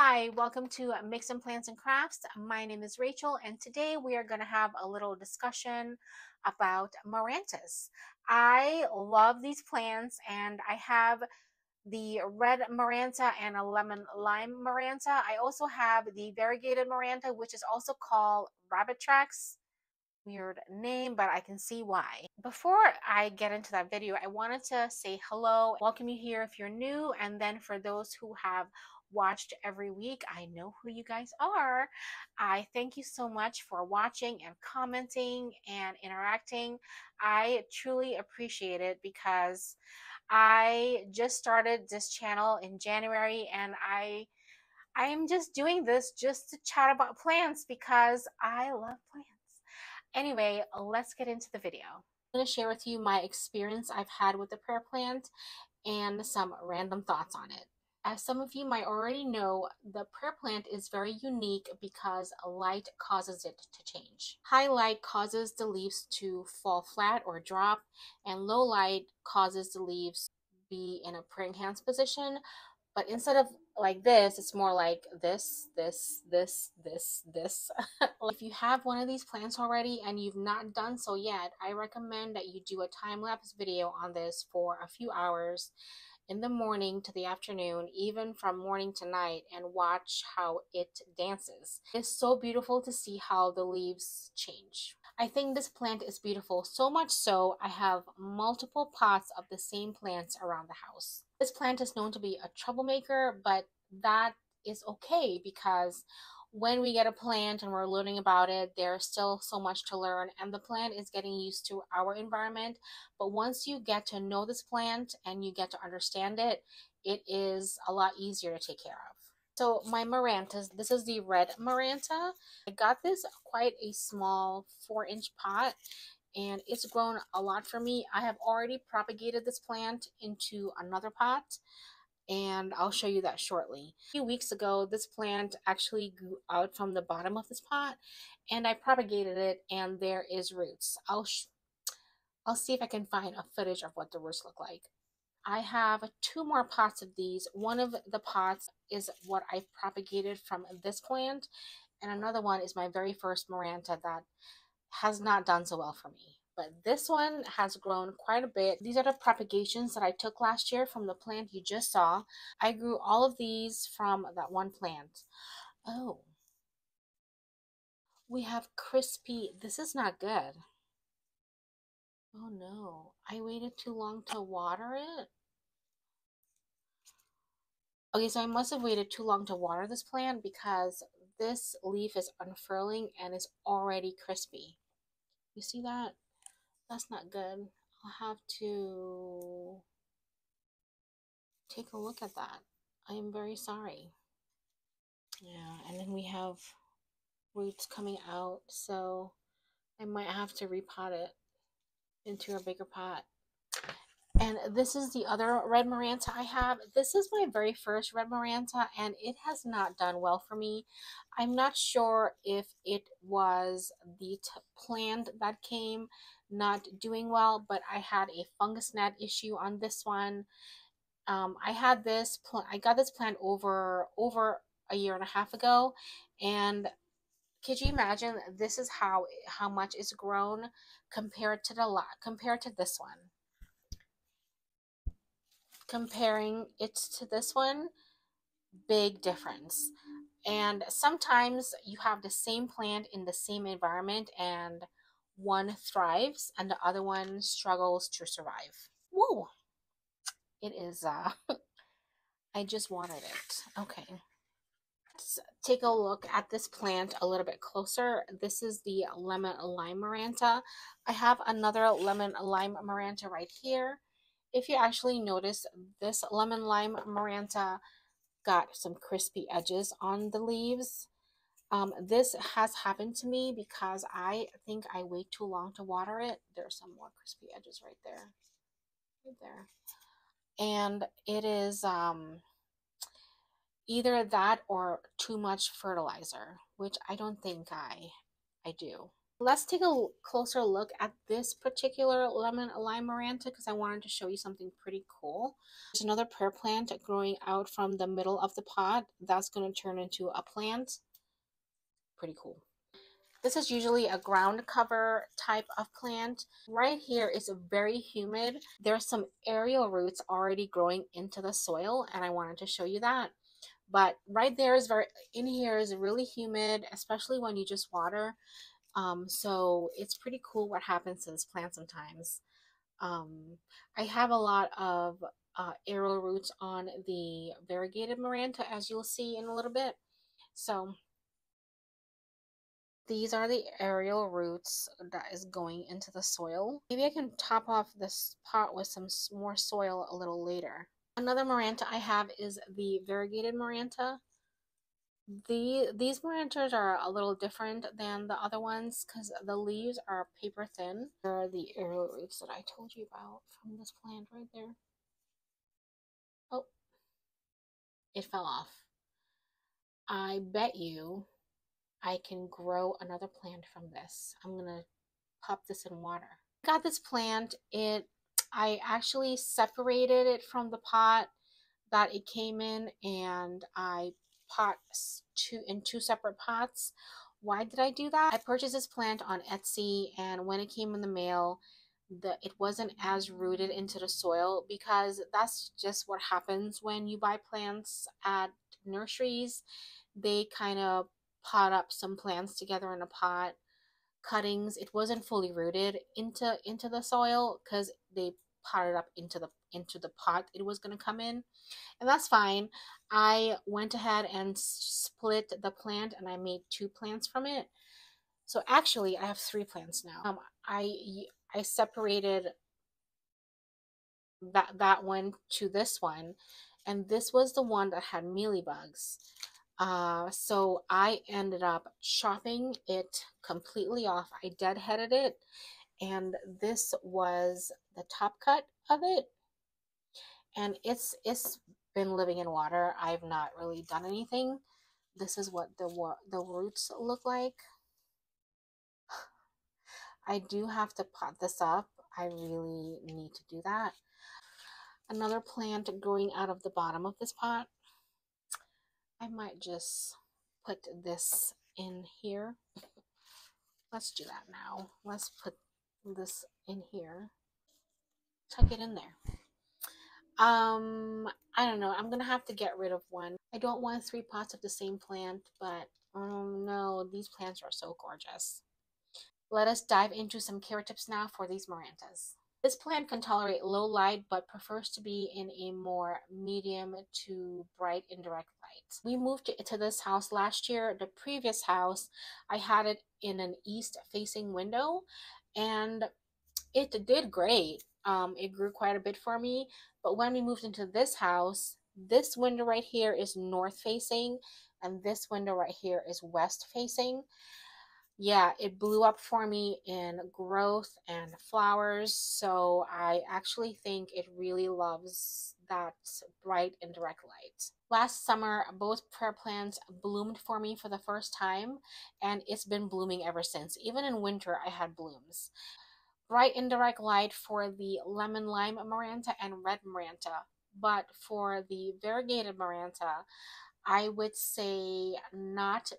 Hi, welcome to Mix and Plants and Crafts. My name is Rachel, and today we are going to have a little discussion about Marantas. I love these plants, and I have the red Maranta and a lemon lime Maranta. I also have the variegated Maranta, which is also called rabbit tracks. Weird name, but I can see why. Before I get into that video, I wanted to say hello, welcome you here if you're new, and then for those who have watched every week, I know who you guys are. I thank you so much for watching and commenting and interacting. I truly appreciate it because I just started this channel in January, and I'm just doing this just to chat about plants because I love plants. Anyway, let's get into the video. I'm going to share with you my experience I've had with the prayer plant and some random thoughts on it. As some of you might already know, the prayer plant is very unique because light causes it to change. High light causes the leaves to fall flat or drop, and low light causes the leaves to be in a praying hands position. But instead of like this, it's more like this. If you have one of these plants already and you've not done so yet, I recommend that you do a time-lapse video on this for a few hours in the morning to the afternoon, even from morning to night, and watch how it dances. It's so beautiful to see how the leaves change. I think this plant is beautiful, so much so I have multiple pots of the same plants around the house. This plant is known to be a troublemaker, but that is okay because when we get a plant and we're learning about it, there's still so much to learn, and the plant is getting used to our environment. But once you get to know this plant and you get to understand it, it is a lot easier to take care of. So my Marantas, this is the Red Maranta. I got this quite a small 4-inch pot, and it's grown a lot for me. I have already propagated this plant into another pot, and I'll show you that shortly. A few weeks ago, this plant actually grew out from the bottom of this pot, and I propagated it, and there is roots. I'll see if I can find a footage of what the roots look like. I have 2 more pots of these. One of the pots is what I propagated from this plant, and another one is my very first Maranta that has not done so well for me. But this one has grown quite a bit. These are the propagations that I took last year from the plant you just saw. I grew all of these from that one plant. Oh, we have crispy. This is not good. Oh no, I waited too long to water it. Okay, so I must have waited too long to water this plant because this leaf is unfurling and is already crispy. You see that? That's not good. I'll have to take a look at that. I am very sorry. Yeah, and then we have roots coming out, so I might have to repot it into a bigger pot. And this is the other red Maranta I have. This is my very first red Maranta, and it has not done well for me. I'm not sure if it was the plant that came not doing well, but I had a fungus gnat issue on this one. I had this I got this plant over a year and a half ago, and could you imagine? This is how much it's grown compared to this one. Comparing it to this one, big difference. And sometimes you have the same plant in the same environment, and one thrives and the other one struggles to survive. Whoa, it is I just wanted it. Okay, let's take a look at this plant a little bit closer. This is the lemon lime Maranta. I have another lemon lime Maranta right here. If you actually notice, this lemon lime Maranta got some crispy edges on the leaves. This has happened to me because I think I wait too long to water it. There's some more crispy edges right there. Right there. And it is either that or too much fertilizer, which I don't think I do. Let's take a closer look at this particular lemon lime maranta because I wanted to show you something pretty cool. There's another prayer plant growing out from the middle of the pot that's going to turn into a plant. Pretty cool. This is usually a ground cover type of plant. Right here is very humid. There's some aerial roots already growing into the soil, and I wanted to show you that. But right there is in here is really humid, especially when you just water. So it's pretty cool what happens to this plant sometimes. I have a lot of aerial roots on the variegated Maranta, as you'll see in a little bit. So these are the aerial roots that is going into the soil. Maybe I can top off this pot with some more soil a little later. Another Maranta I have is the variegated Maranta. These Marantas are a little different than the other ones because the leaves are paper thin. There are the aerial roots that I told you about from this plant right there. Oh, it fell off. I bet you I can grow another plant from this. I'm gonna pop this in water. I got this plant. I actually separated it from the pot that it came in, and I pot in two separate pots. Why did I do that? I purchased this plant on Etsy, and when it came in the mail, it wasn't as rooted into the soil because that's just what happens when you buy plants at nurseries. They kind of pot up some plants together in a pot, cuttings. It wasn't fully rooted into the soil because they potted up into the pot it was going to come in, and that's fine. I went ahead and split the plant, and I made two plants from it. So actually, I have three plants now. I separated that one to this one, and this was the one that had mealybugs. So I ended up chopping it completely off. I deadheaded it, and this was the top cut of it, and it's been living in water. I've not really done anything. This is what the roots look like. I do have to pot this up. I really need to do that. Another plant growing out of the bottom of this pot. I might just put this in here. Let's do that now. Let's put this in here. Tuck it in there. I don't know. I'm gonna have to get rid of one. I don't want three pots of the same plant, but no, these plants are so gorgeous. Let us dive into some care tips now for these Marantas. This plant can tolerate low light but prefers to be in a more medium to bright indirect light. We moved to this house last year. The previous house, I had it in an east facing window, and it did great. It grew quite a bit for me. But when we moved into this house, this window right here is north facing, and this window right here is west facing. Yeah, it blew up for me in growth and flowers. So I actually think it really loves that bright and direct light. Last summer, both prayer plants bloomed for me for the first time, and it's been blooming ever since. Even in winter, I had blooms. Bright indirect light for the lemon lime Maranta and red Maranta. But for the variegated Maranta, I would say not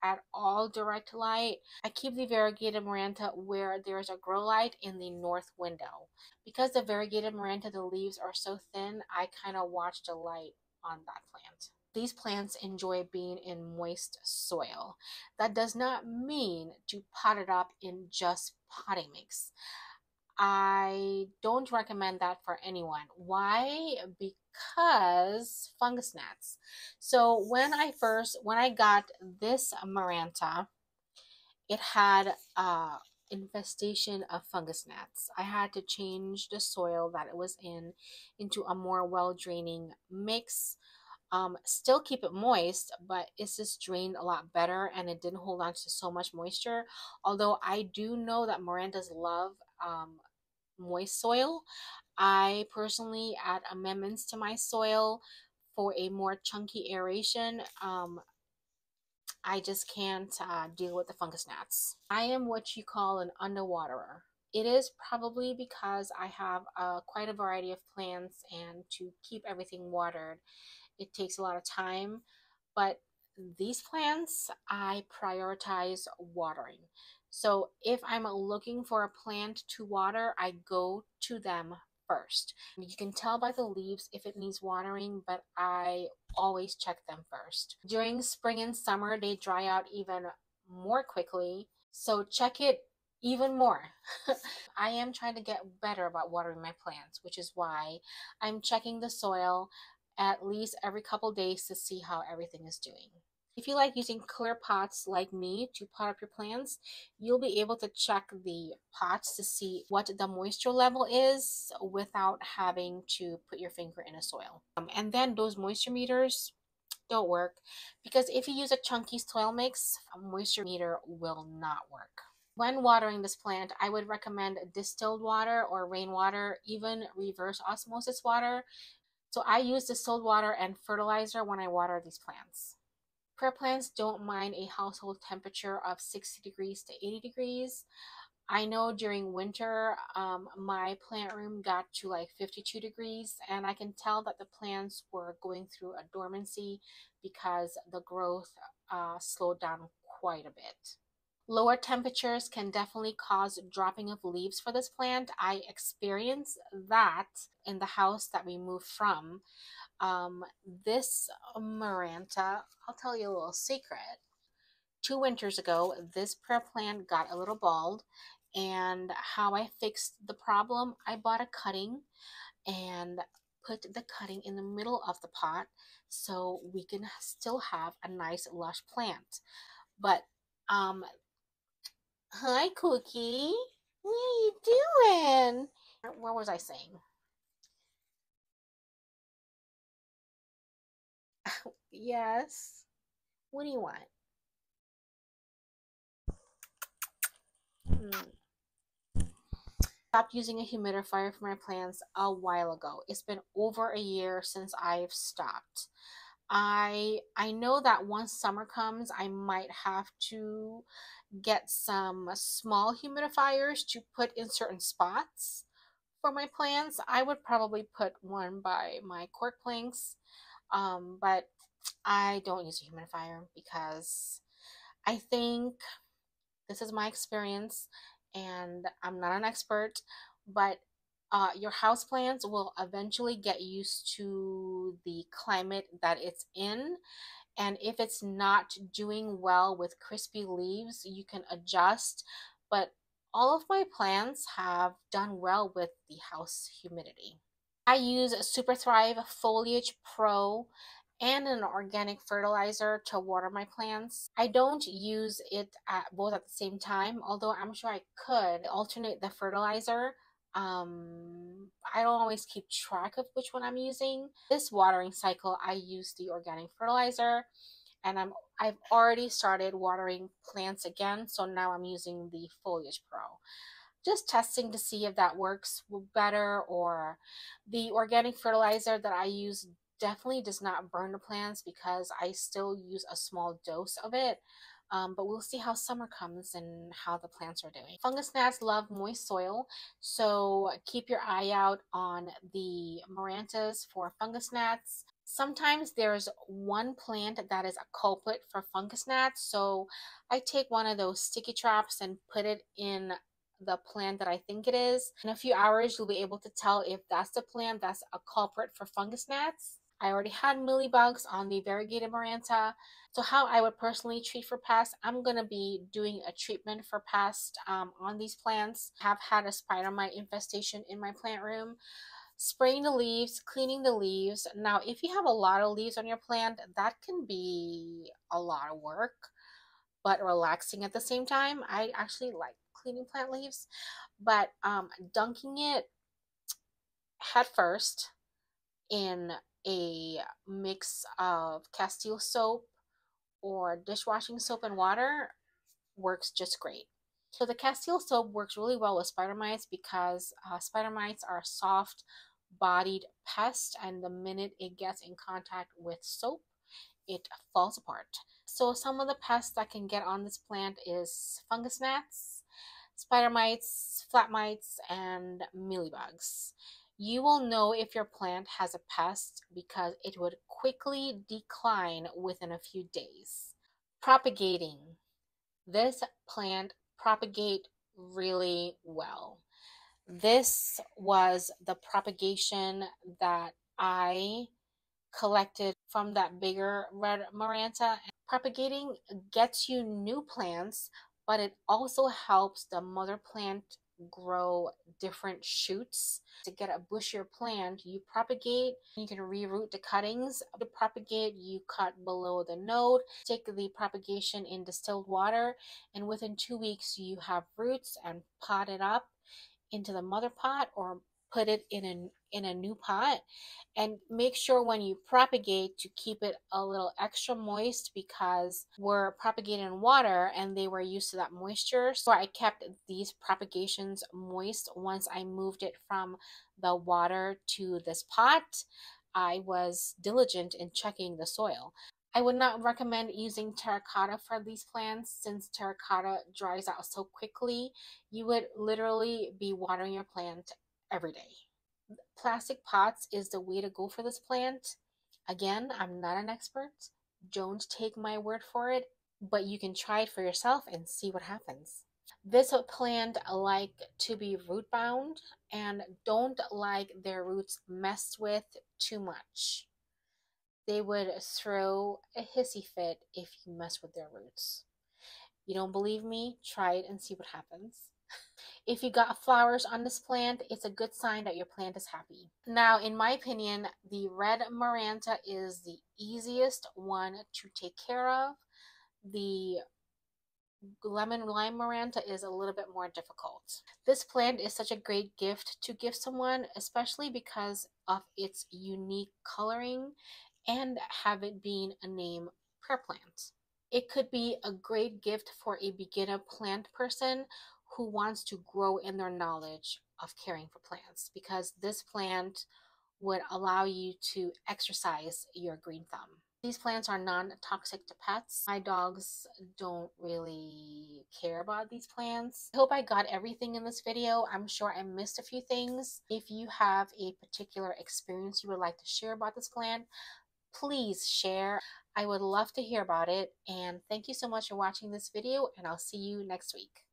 at all direct light. I keep the variegated Maranta where there's a grow light in the north window. Because the variegated Maranta, the leaves are so thin, I kind of watch the light on that plant. These plants enjoy being in moist soil. That does not mean to pot it up in just potting mix. I don't recommend that for anyone. Why? Because fungus gnats. So when I got this Maranta, it had infestation of fungus gnats. I had to change the soil that it was in into a more well draining mix. Still keep it moist, but it's just drained a lot better, and it didn't hold on to so much moisture. Although I do know that Mirandas love moist soil. I personally add amendments to my soil for a more chunky aeration. I just can't deal with the fungus gnats. I am what you call an underwaterer. It is probably because I have quite a variety of plants, and to keep everything watered, it takes a lot of time. But these plants, I prioritize watering. So if I'm looking for a plant to water, I go to them first. You can tell by the leaves if it needs watering, but I always check them first. During spring and summer, they dry out even more quickly. So check it even more. I am trying to get better about watering my plants, which is why I'm checking the soil at least every couple days to see how everything is doing. If you like using clear pots like me to pot up your plants, you'll be able to check the pots to see what the moisture level is without having to put your finger in a soil. And then those moisture meters don't work, because if you use a chunky soil mix, a moisture meter will not work. When watering this plant, I would recommend distilled water or rainwater, even reverse osmosis water. So I use distilled water and fertilizer when I water these plants. Prayer plants don't mind a household temperature of 60 degrees to 80 degrees. I know during winter, my plant room got to like 52 degrees, and I can tell that the plants were going through a dormancy because the growth slowed down quite a bit. Lower temperatures can definitely cause dropping of leaves for this plant. I experienced that in the house that we moved from. This Maranta, I'll tell you a little secret. 2 winters ago, this prayer plant got a little bald, and how I fixed the problem, I bought a cutting and put the cutting in the middle of the pot so we can still have a nice lush plant. But hi Cookie, what are you doing? What was I saying? Yes. What do you want? Hmm. Stopped using a humidifier for my plants a while ago. It's been over a year since I've stopped. I know that once summer comes, I might have to get some small humidifiers to put in certain spots for my plants. I would probably put one by my cork planks, but I don't use a humidifier because I think this is my experience, and I'm not an expert, but your houseplants will eventually get used to the climate that it's in. And if it's not doing well with crispy leaves, you can adjust. But all of my plants have done well with the house humidity. I use Super Thrive Foliage Pro and an organic fertilizer to water my plants. I don't use it both at the same time, although I'm sure I could alternate the fertilizer. I don't always keep track of which one I'm using. This watering cycle, I use the organic fertilizer, and I've already started watering plants again, so now I'm using the Foliage Pro, just testing to see if that works better. Or the organic fertilizer that I use definitely does not burn the plants because I still use a small dose of it. But we'll see how summer comes and how the plants are doing. Fungus gnats love moist soil, so keep your eye out on the Marantas for fungus gnats. Sometimes there's one plant that is a culprit for fungus gnats, so I take one of those sticky traps and put it in the plant that I think it is. In a few hours, you'll be able to tell if that's the plant that's a culprit for fungus gnats. I already had mealybugs on the variegated Maranta. So how I would personally treat for pests, I'm going to be doing a treatment for pests on these plants. I have had a spider mite infestation in my plant room. Spraying the leaves, cleaning the leaves. Now, if you have a lot of leaves on your plant, that can be a lot of work, but relaxing at the same time. I actually like cleaning plant leaves, but dunking it head first in a mix of Castile soap or dishwashing soap and water works just great. So the Castile soap works really well with spider mites because spider mites are soft bodied pest, and the minute it gets in contact with soap, it falls apart. So some of the pests that can get on this plant is fungus gnats, spider mites, flat mites, and mealybugs. You will know if your plant has a pest because it would quickly decline within a few days. Propagating. This plant propagate really well. This was the propagation that I collected from that bigger Red Maranta. Propagating gets you new plants, but it also helps the mother plant grow different shoots. To get a bushier plant, you propagate, you can reroot the cuttings. To propagate, you cut below the node, take the propagation in distilled water, and within 2 weeks you have roots and pot it up into the mother pot or put it in a new pot, and make sure when you propagate to keep it a little extra moist because we're propagating in water and they were used to that moisture. So I kept these propagations moist once I moved it from the water to this pot. I was diligent in checking the soil. I would not recommend using terracotta for these plants since terracotta dries out so quickly. You would literally be watering your plant every day. Plastic pots is the way to go for this plant. Again, I'm not an expert. Don't take my word for it, but you can try it for yourself and see what happens. This plant like to be root bound and don't like their roots messed with too much. They would throw a hissy fit if you mess with their roots. You don't believe me? Try it and see what happens. If you got flowers on this plant, it's a good sign that your plant is happy. Now, in my opinion, the Red Maranta is the easiest one to take care of. The lemon lime maranta is a little bit more difficult. This plant is such a great gift to give someone, especially because of its unique coloring and have it being a name prayer plant. It could be a great gift for a beginner plant person who wants to grow in their knowledge of caring for plants because this plant would allow you to exercise your green thumb. These plants are non-toxic to pets. My dogs don't really care about these plants. I hope I got everything in this video. I'm sure I missed a few things. If you have a particular experience you would like to share about this plant, please share. I would love to hear about it. And thank you so much for watching this video, and I'll see you next week.